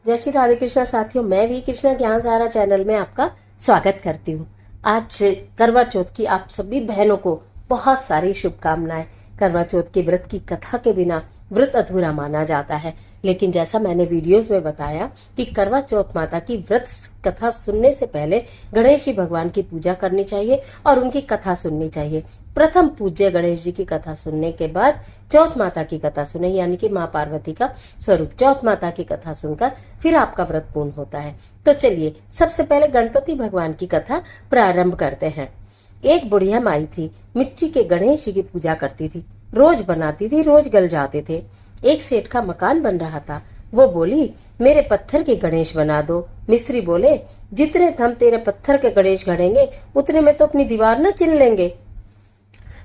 जय श्री राधे कृष्णा साथियों, मैं भी कृष्णा ज्ञान सारा चैनल में आपका स्वागत करती हूँ। आज करवा चौथ की आप सभी बहनों को बहुत सारी शुभकामनाएं। करवा चौथ के व्रत की कथा के बिना व्रत अधूरा माना जाता है, लेकिन जैसा मैंने वीडियोस में बताया कि करवा चौथ माता की व्रत कथा सुनने से पहले गणेश जी भगवान की पूजा करनी चाहिए और उनकी कथा सुननी चाहिए। प्रथम पूज्य गणेश जी की कथा सुनने के बाद चौथ माता की कथा सुने, यानी कि माँ पार्वती का स्वरूप चौथ माता की कथा सुनकर फिर आपका व्रत पूर्ण होता है। तो चलिए सबसे पहले गणपति भगवान की कथा प्रारंभ करते हैं। एक बुढ़िया माई थी, मिट्टी के गणेश जी की पूजा करती थी, रोज बनाती थी, रोज गल जाते थे। एक सेठ का मकान बन रहा था। वो बोली, मेरे पत्थर के गणेश बना दो। मिस्त्री बोले, जितने हम तेरे पत्थर के गणेश गढ़ेंगे उतने में तो अपनी दीवार न चिन लेंगे।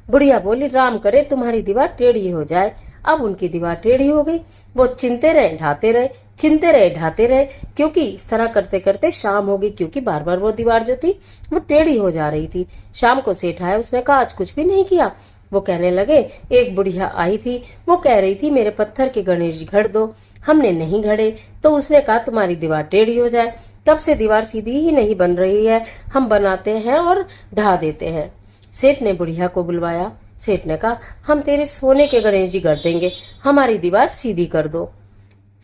बुढ़िया बोली, राम करे तुम्हारी दीवार टेढ़ी हो जाए। अब उनकी दीवार टेढ़ी हो गई। वो चिनते रहे, ढाते रहे, चिनते रहे, ढाते रहे, क्योंकि इस तरह करते करते शाम हो गई, क्योंकि बार बार वो दीवार जो थी वो टेढ़ी हो जा रही थी। शाम को सेठ आया, उसने कहा आज कुछ भी नहीं किया। वो कहने लगे, एक बुढ़िया आई थी, वो कह रही थी मेरे पत्थर के गणेश घड़ दो। हमने नहीं घड़े तो उसने कहा तुम्हारी दीवार टेढ़ी हो जाए। तब से दीवार सीधी ही नहीं बन रही है, हम बनाते हैं और ढा देते हैं। सेठ ने बुढ़िया को बुलवाया। सेठ ने कहा, हम तेरे सोने के गणेश जी गढ़ देंगे, हमारी दीवार सीधी कर दो।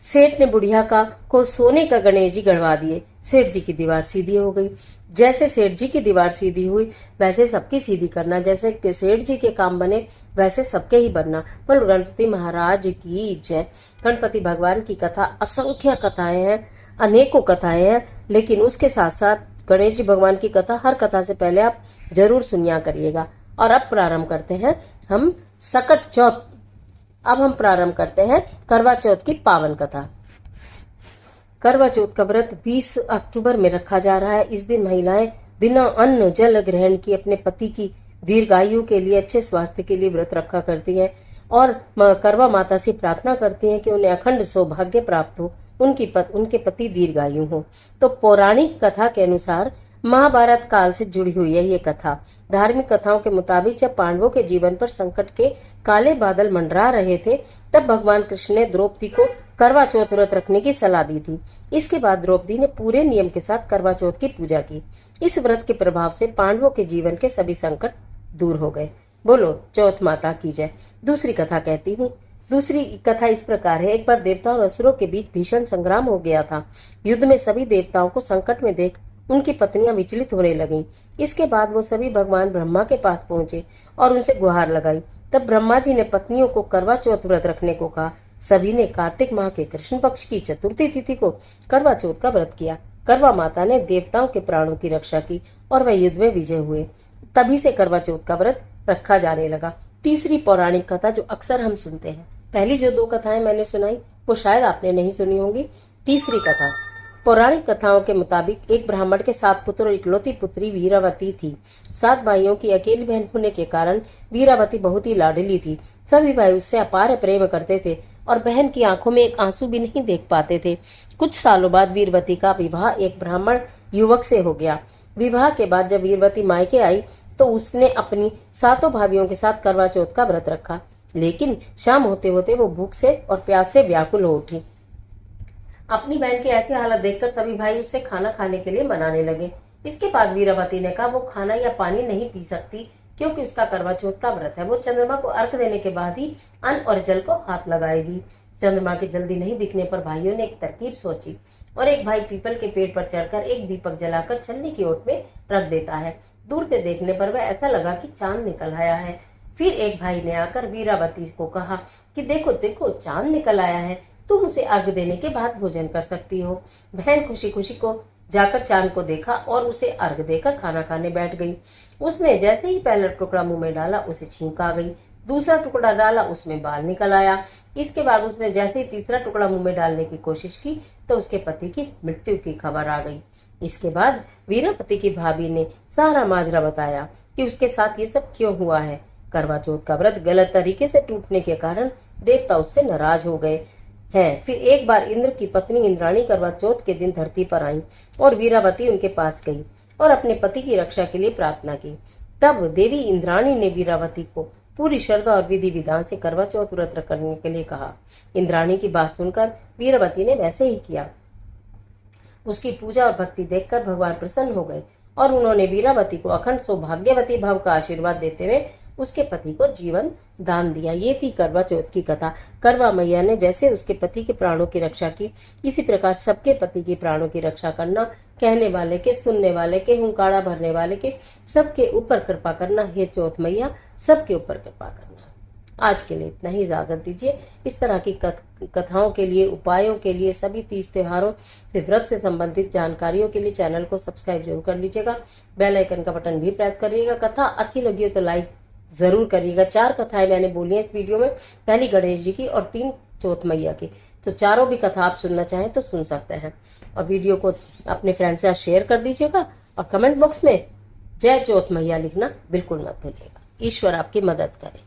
सेठ ने बुढ़िया को सोने का गणेश जी गढ़वा दिए। सेठ जी की दीवार सीधी हो गई। जैसे सेठ जी की दीवार सीधी हुई वैसे सबकी सीधी करना, जैसे कि सेठ जी के काम बने वैसे सबके ही बनना। बोल गणपति महाराज की जय। गणपति भगवान की कथा असंख्य कथाएं हैं, अनेकों कथाएं हैं, लेकिन उसके साथ साथ गणेश जी भगवान की कथा हर कथा से पहले आप जरूर सुनिया करिएगा। और अब प्रारंभ करते हैं हम सकट चौथ। अब हम प्रारंभ करते हैं करवा चौथ की पावन कथा। करवा चौथ का व्रत 20 अक्टूबर में रखा जा रहा है। इस दिन महिलाएं बिना अन्न जल ग्रहण की अपने पति की दीर्घायु के लिए, अच्छे स्वास्थ्य के लिए व्रत रखा करती हैं और करवा माता से प्रार्थना करती हैं कि उन्हें अखंड सौभाग्य प्राप्त हो, उनके पति दीर्घायु हो। तो पौराणिक कथा के अनुसार महाभारत काल से जुड़ी हुई है ये कथा। धार्मिक कथाओं के मुताबिक जब पांडवों के जीवन पर संकट के काले बादल मंडरा रहे थे, तब भगवान कृष्ण ने द्रौपदी को करवा चौथ व्रत रखने की सलाह दी थी। इसके बाद द्रौपदी ने पूरे नियम के साथ करवा चौथ की पूजा की। इस व्रत के प्रभाव से पांडवों के जीवन के सभी संकट दूर हो गए। बोलो चौथ माता की जय। दूसरी कथा कहती हूँ। दूसरी कथा इस प्रकार है। एक बार देवताओं और असुरों के बीच भीषण संग्राम हो गया था। युद्ध में सभी देवताओं को संकट में देख उनकी पत्नियां विचलित होने लगीं। इसके बाद वो सभी भगवान ब्रह्मा के पास पहुंचे और उनसे गुहार लगाई। तब ब्रह्मा जी ने पत्नियों को करवा चौथ व्रत रखने को कहा। सभी ने कार्तिक माह के कृष्ण पक्ष की चतुर्थी तिथि को करवा चौथ का व्रत किया। करवा माता ने देवताओं के प्राणों की रक्षा की और वह युद्ध में विजय हुए। तभी से करवा चौथ का व्रत रखा जाने लगा। तीसरी पौराणिक कथा जो अक्सर हम सुनते हैं, पहली जो 2 कथाएं मैंने सुनाई वो शायद आपने नहीं सुनी होंगी। तीसरी कथा, पौराणिक कथाओं के मुताबिक एक ब्राह्मण के 7 पुत्र और इकलौती पुत्री वीरावती थी। 7 भाइयों की अकेली बहन होने के कारण वीरावती बहुत ही लाडली थी। सभी भाई उससे अपार प्रेम करते थे और बहन की आंखों में एक आंसू भी नहीं देख पाते थे। कुछ सालों बाद वीरवती का विवाह एक ब्राह्मण युवक से हो गया। विवाह के बाद जब वीरवती मायके आई तो उसने अपनी 7 भाभियों के साथ करवा चौथ का व्रत रखा, लेकिन शाम होते होते वो भूख से और प्यास से व्याकुल हो उठी। अपनी बहन की ऐसी हालत देखकर सभी भाई उससे खाना खाने के लिए मनाने लगे। इसके बाद वीरावती ने कहा वो खाना या पानी नहीं पी सकती, क्योंकि उसका करवा चौथ का व्रत है। वो चंद्रमा को अर्घ देने के बाद ही अन्न और जल को हाथ लगाएगी। चंद्रमा के जल्दी नहीं दिखने पर भाइयों ने एक तरकीब सोची और एक भाई पीपल के पेड़ पर चढ़कर एक दीपक जलाकर छन्नी की ओट में रख देता है। दूर से देखने पर वह ऐसा लगा कि चांद निकल आया है। फिर एक भाई ने आकर वीरावती को कहा कि देखो देखो चांद निकल आया है, तुम उसे अर्घ देने के बाद भोजन कर सकती हो। बहन खुशी खुशी को जाकर चांद को देखा और उसे अर्घ देकर खाना खाने बैठ गई। उसने जैसे ही पहला टुकड़ा मुंह में डाला उसे छींक आ गई। दूसरा टुकड़ा डाला, उसमें बाल निकल आया। इसके बाद उसने जैसे ही तीसरा टुकड़ा मुंह में डालने की कोशिश की तो उसके पति की मृत्यु की खबर आ गई। इसके बाद वीरावती की भाभी ने सारा माजरा बताया कि उसके साथ ये सब क्यों हुआ है। करवा चौथ का व्रत गलत तरीके से टूटने के कारण देवता उससे नाराज हो गए हैं। फिर एक बार इंद्र की पत्नी इंद्राणी करवा चौथ के दिन धरती पर आई और वीरावती उनके पास गई और अपने पति की रक्षा के लिए प्रार्थना की। तब देवी इंद्राणी ने वीरावती को पूरी श्रद्धा और विधि विधान से करवा चौथ व्रत करने के लिए कहा। इंद्राणी की बात सुनकर वीरावती ने वैसे ही किया। उसकी पूजा और भक्ति देखकर भगवान प्रसन्न हो गए और उन्होंने वीरावती को अखंड सौभाग्यवती भव का आशीर्वाद देते हुए उसके पति को जीवन दान दिया। ये थी करवा चौथ की कथा। करवा मैया ने जैसे उसके पति के प्राणों की रक्षा की, इसी प्रकार सबके पति के प्राणों की रक्षा करना, कहने वाले के, सुनने वाले के, हुंकारा भरने वाले के, सबके ऊपर कृपा करना। हे चौथ मैया, सबके ऊपर कृपा करना। आज के लिए इतना ही, इजाजत दीजिए। इस तरह की कथाओं के लिए, उपायों के लिए, सभी तीज त्योहारों से, व्रत से संबंधित जानकारियों के लिए चैनल को सब्सक्राइब जरूर कर लीजिएगा। बेल आइकन का बटन भी प्रेस करिएगा। कथा अच्छी लगी हो तो लाइक जरूर करिएगा। 4 कथाएं मैंने बोली हैं इस वीडियो में, पहली गणेश जी की और 3 चौथ मैया की। तो चारों भी कथा आप सुनना चाहें तो सुन सकते हैं। और वीडियो को अपने फ्रेंड से शेयर कर दीजिएगा और कमेंट बॉक्स में जय चौथ मैया लिखना बिल्कुल मत भूलिएगा। ईश्वर आपकी मदद करे।